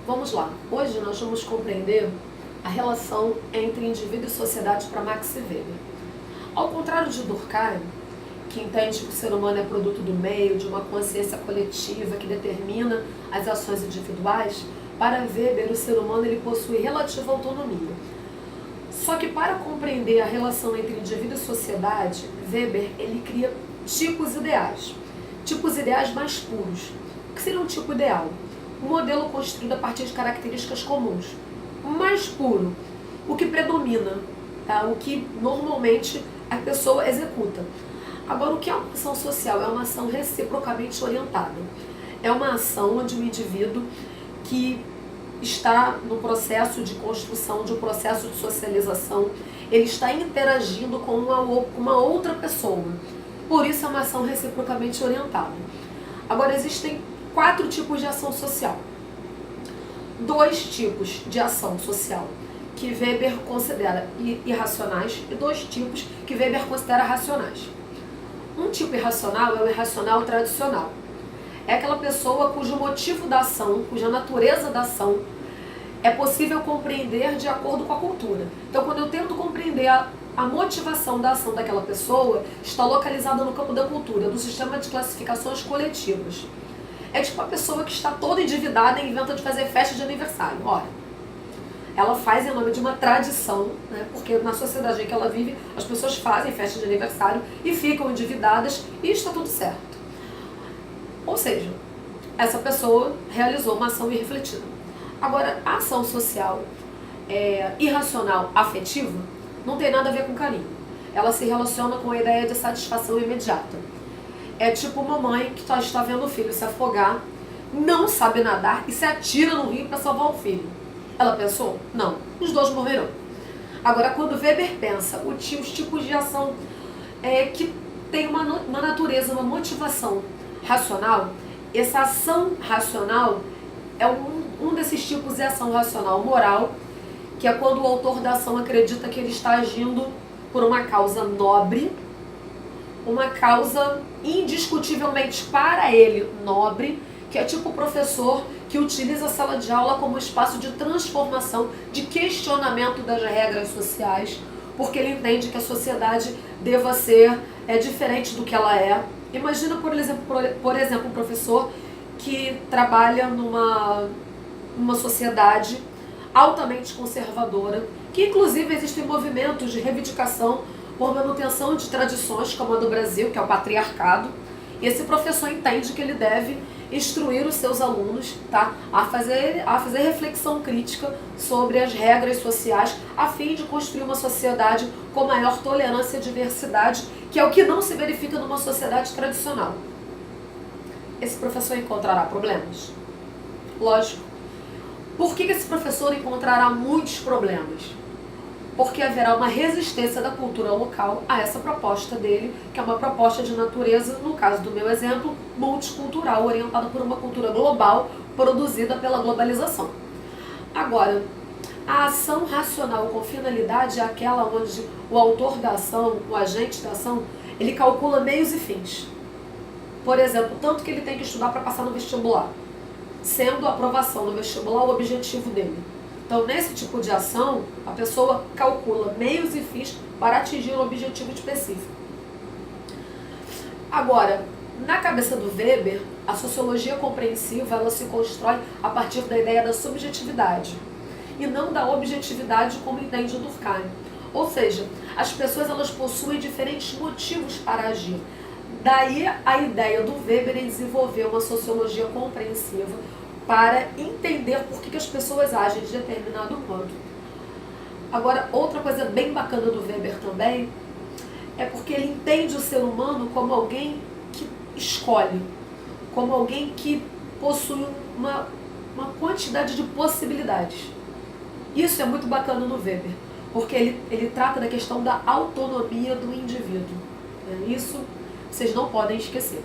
Vamos lá, hoje nós vamos compreender a relação entre indivíduo e sociedade para Max Weber. Ao contrário de Durkheim, que entende que o ser humano é produto do meio, de uma consciência coletiva que determina as ações individuais, para Weber o ser humano ele possui relativa autonomia. Só que para compreender a relação entre indivíduo e sociedade, Weber ele cria tipos ideais mais puros. O que seria um tipo ideal? Um modelo construído a partir de características comuns. Mais puro, o que predomina, tá? O que normalmente a pessoa executa. Agora, o que é uma ação social? É uma ação reciprocamente orientada. É uma ação onde o indivíduo que está no processo de construção, de um processo de socialização, ele está interagindo com uma outra pessoa. Por isso é uma ação reciprocamente orientada. Agora, existem 4 tipos de ação social. 2 tipos de ação social que Weber considera irracionais e 2 tipos que Weber considera racionais. Um tipo irracional é o irracional tradicional. É aquela pessoa cujo motivo da ação, cuja natureza da ação é possível compreender de acordo com a cultura. Então, quando eu tento compreender a motivação da ação daquela pessoa, está localizada no campo da cultura, do sistema de classificações coletivas. É tipo a pessoa que está toda endividada e inventa de fazer festa de aniversário. Ora, ela faz em nome de uma tradição, né? Porque na sociedade em que ela vive, as pessoas fazem festa de aniversário e ficam endividadas e está tudo certo. Ou seja, essa pessoa realizou uma ação irrefletida. Agora, a ação social irracional afetiva não tem nada a ver com carinho. Ela se relaciona com a ideia de satisfação imediata. É tipo uma mãe que está vendo o filho se afogar, não sabe nadar e se atira no rio para salvar o filho. Ela pensou? Não. Os 2 morreram. Agora, quando Weber pensa os tipos de ação que tem uma natureza, uma motivação racional, essa ação racional é um desses tipos de ação racional moral, que é quando o autor da ação acredita que ele está agindo por uma causa nobre, uma causa indiscutivelmente para ele nobre, que é tipo o professor que utiliza a sala de aula como espaço de transformação, de questionamento das regras sociais, porque ele entende que a sociedade deva ser diferente do que ela é. Imagina, por exemplo, um professor que trabalha numa sociedade altamente conservadora, que inclusive existem movimentos de reivindicação por manutenção de tradições, como a do Brasil, que é o patriarcado, e esse professor entende que ele deve instruir os seus alunos, tá, a fazer reflexão crítica sobre as regras sociais, a fim de construir uma sociedade com maior tolerância e diversidade, que é o que não se verifica numa sociedade tradicional. Esse professor encontrará problemas? Lógico. Por que esse professor encontrará muitos problemas? Porque haverá uma resistência da cultura local a essa proposta dele, que é uma proposta de natureza, no caso do meu exemplo, multicultural, orientada por uma cultura global, produzida pela globalização. Agora, a ação racional com finalidade é aquela onde o autor da ação, o agente da ação, ele calcula meios e fins. Por exemplo, tanto que ele tem que estudar para passar no vestibular, sendo a aprovação no vestibular o objetivo dele. Então, nesse tipo de ação, a pessoa calcula meios e fins para atingir um objetivo específico. Agora, na cabeça do Weber, a sociologia compreensiva ela se constrói a partir da ideia da subjetividade e não da objetividade como entende Durkheim. Ou seja, as pessoas elas possuem diferentes motivos para agir. Daí a ideia do Weber em desenvolver uma sociologia compreensiva para entender por que as pessoas agem de determinado modo. Agora, outra coisa bem bacana do Weber também é porque ele entende o ser humano como alguém que escolhe, como alguém que possui uma quantidade de possibilidades. Isso é muito bacana no Weber, porque ele trata da questão da autonomia do indivíduo. Isso vocês não podem esquecer.